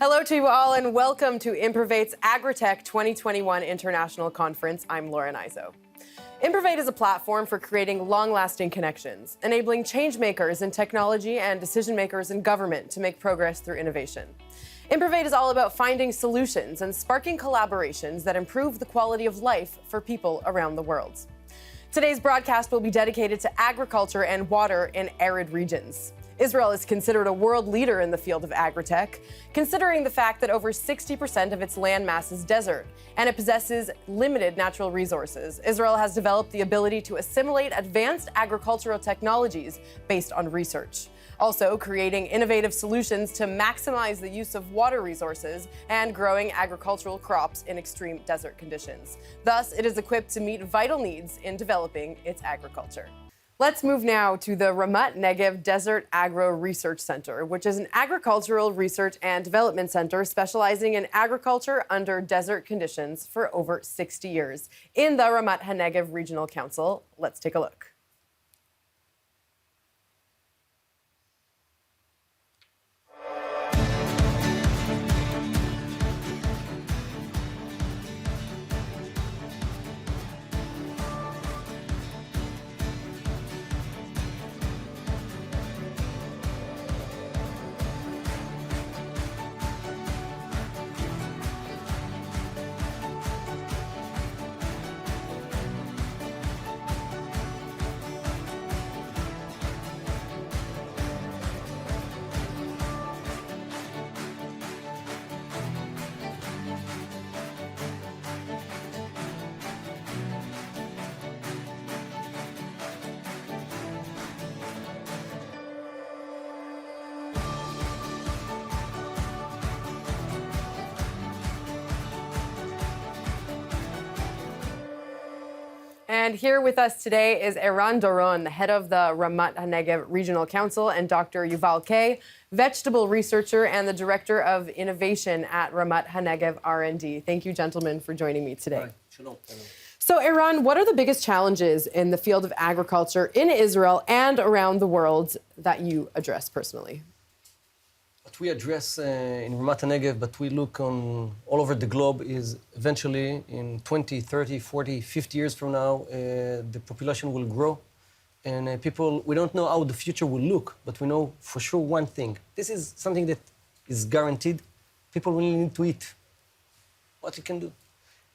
Hello to you all and welcome to IMPROVATE's AgriTech 2021 International Conference. I'm Lauren Izo. IMPROVATE is a platform for creating long-lasting connections, enabling change makers in technology and decision makers in government to make progress through innovation. IMPROVATE is all about finding solutions and sparking collaborations that improve the quality of life for people around the world. Today's broadcast will be dedicated to agriculture and water in arid regions. Israel is considered a world leader in the field of agritech, considering the fact that over 60% of its landmass is desert, and it possesses limited natural resources. Israel has developed the ability to assimilate advanced agricultural technologies based on research, also creating innovative solutions to maximize the use of water resources and growing agricultural crops in extreme desert conditions. Thus, it is equipped to meet vital needs in developing its agriculture. Let's move now to the Ramat Negev Desert Agro Research Center, which is an agricultural research and development center specializing in agriculture under desert conditions for over 60 years in the Ramat HaNegev Regional Council. Let's take a look. And here with us today is Eran Doron, the head of the Ramat HaNegev Regional Council, and Dr. Yuval Kay, vegetable researcher and the director of innovation at Ramat HaNegev R&D. Thank you, gentlemen, for joining me today. Shalom. So, Eran, what are the biggest challenges in the field of agriculture in Israel and around the world that you address personally? What we address in Ramat HaNegev, but we look on all over the globe, is eventually in 20, 30, 40, 50 years from now, the population will grow. And we don't know how the future will look, but we know for sure one thing. This is something that is guaranteed. People will need to eat. What you can do?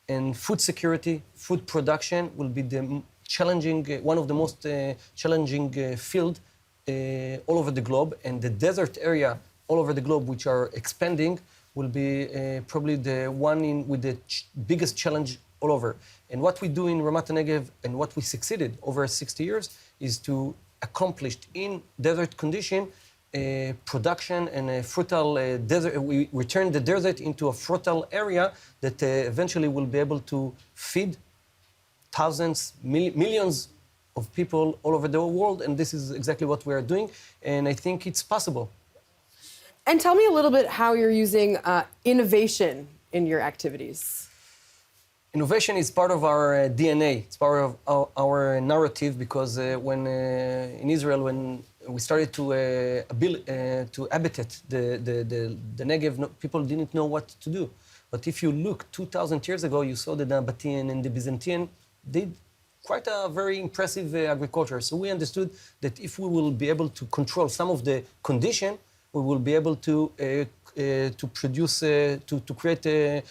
And food security, food production will be the challenging, one of the most challenging field all over the globe. And the desert area all over the globe, which are expanding, will be probably the one with the biggest challenge all over. And what we do in Ramat HaNegev and what we succeeded over 60 years is to accomplish in desert condition production and a fertile desert. We return the desert into a fertile area that eventually will be able to feed thousands, millions of people all over the world. And this is exactly what we are doing. And I think it's possible. And tell me a little bit how you're using innovation in your activities. Innovation is part of our DNA. It's part of our narrative because when in Israel, when we started to habitat the Negev, people didn't know what to do. But if you look 2,000 years ago, you saw the Nabatean and the Byzantine did quite a very impressive agriculture. So we understood that if we will be able to control some of the condition, we will be able to produce, to create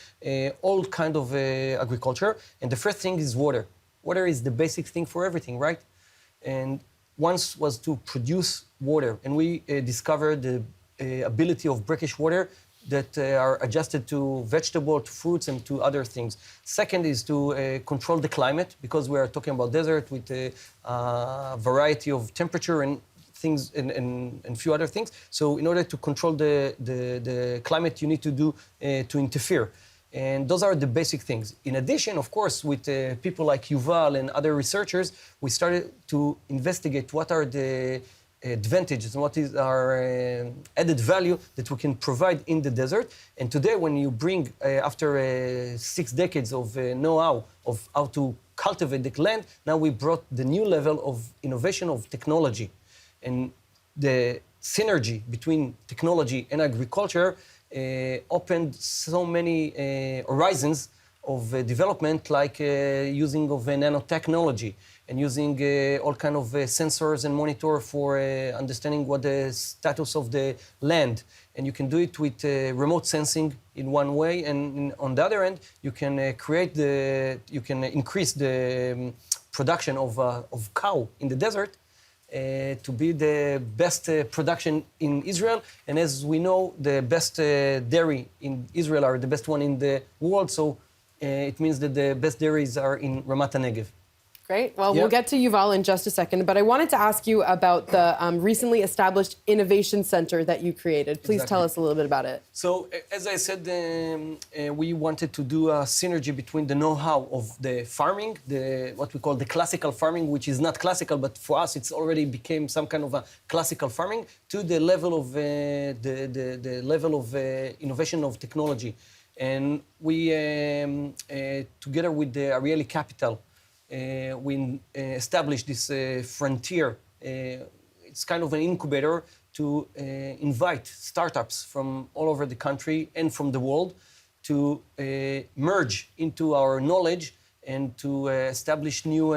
all kind of agriculture. And the first thing is water. Water is the basic thing for everything, right? And once was to produce water. And we discovered the ability of brackish water that are adjusted to vegetable, to fruits, and to other things. Second is to control the climate, because we are talking about desert with a variety of temperature and things and few other things. So in order to control the climate, you need to interfere. And those are the basic things. In addition, of course, with people like Yuval and other researchers, we started to investigate what are the advantages and what is our added value that we can provide in the desert. And today, when you bring, after 6 decades of know-how of how to cultivate the land, now we brought the new level of innovation of technology. And the synergy between technology and agriculture opened so many horizons of development, like using of nanotechnology and using all kind of sensors and monitor for understanding what the status of the land. And you can do it with remote sensing in one way, and on the other end, you can increase the production of cow in the desert to be the best production in Israel. And as we know, the best dairy in Israel are the best one in the world. So it means that the best dairies are in Ramat Negev. Great. Well, we'll get to Yuval in just a second, but I wanted to ask you about the recently established innovation center that you created. Please tell us a little bit about it. So, as I said, we wanted to do a synergy between the know-how of the farming, what we call the classical farming, which is not classical, but for us it's already became some kind of a classical farming, to the level of the level of innovation of technology. And we, together with the Arieli Capital, we established this frontier. It's kind of an incubator to invite startups from all over the country and from the world to merge into our knowledge and to establish new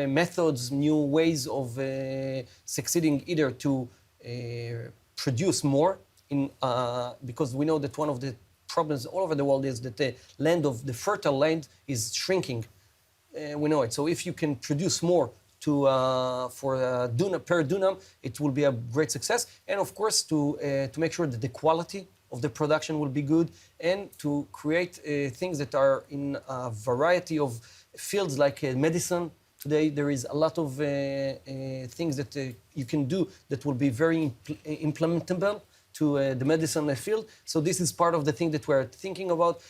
methods, new ways of succeeding, either to produce more, because we know that one of the problems all over the world is that the fertile land is shrinking. We know it. So if you can produce more per dunam, it will be a great success. And of course, to make sure that the quality of the production will be good, and to create things that are in a variety of fields like medicine. Today, there is a lot of things that you can do that will be very implementable to the medicine field. So this is part of the thing that we're thinking about.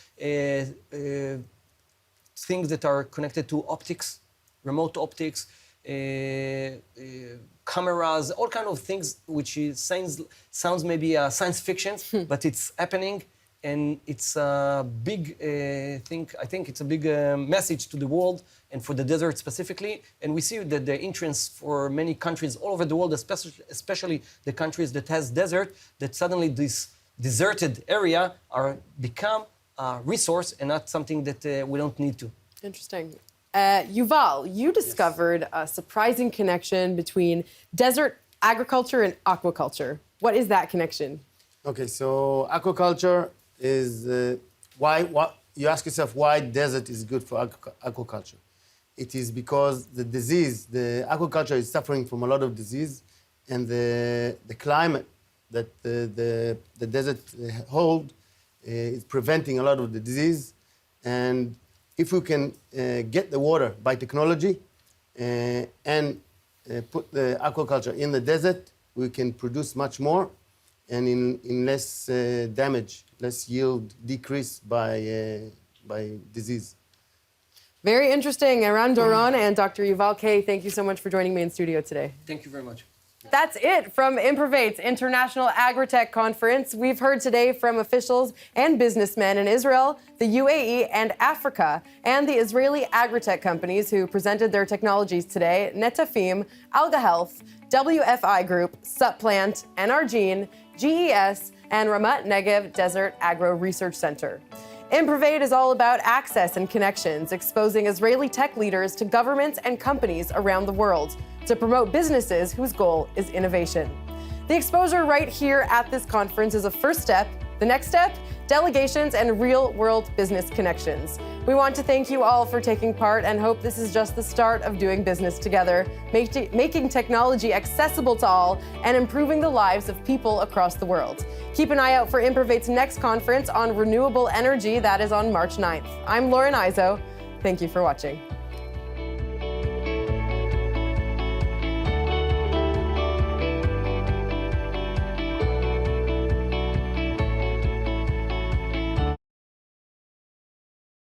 Things that are connected to optics, remote optics, cameras, all kind of things, which sounds maybe science fiction, but it's happening, and it's a big thing. I think it's a big message to the world and for the desert specifically. And we see that the entrance for many countries all over the world, especially the countries that has desert, that suddenly this deserted area become a resource and not something that we don't need to. Interesting. Yuval, you discovered a surprising connection between desert agriculture and aquaculture. What is that connection? Okay, so aquaculture is why you ask yourself why desert is good for aquaculture. It is because the aquaculture is suffering from a lot of disease, and the climate that the desert hold is preventing a lot of the disease. And if we can get the water by technology and put the aquaculture in the desert, we can produce much more and in less damage, less yield, decrease by disease. Very interesting. Eran Doron and Dr. Yuval Kay, thank you so much for joining me in studio today. Thank you very much. That's it from IMPROVATE's International Agritech Conference. We've heard today from officials and businessmen in Israel, the UAE, and Africa, and the Israeli agritech companies who presented their technologies today: Netafim, Alga Health, WFI Group, Supplant, NRGene, GES, and Ramat Negev Desert Agro Research Center. IMPROVATE is all about access and connections, exposing Israeli tech leaders to governments and companies around the world to promote businesses whose goal is innovation. The exposure right here at this conference is a first step. The next step, delegations and real-world business connections. We want to thank you all for taking part and hope this is just the start of doing business together, making technology accessible to all and improving the lives of people across the world. Keep an eye out for IMPROVATE's next conference on renewable energy. That is on March 9th. I'm Lauren Izzo. Thank you for watching.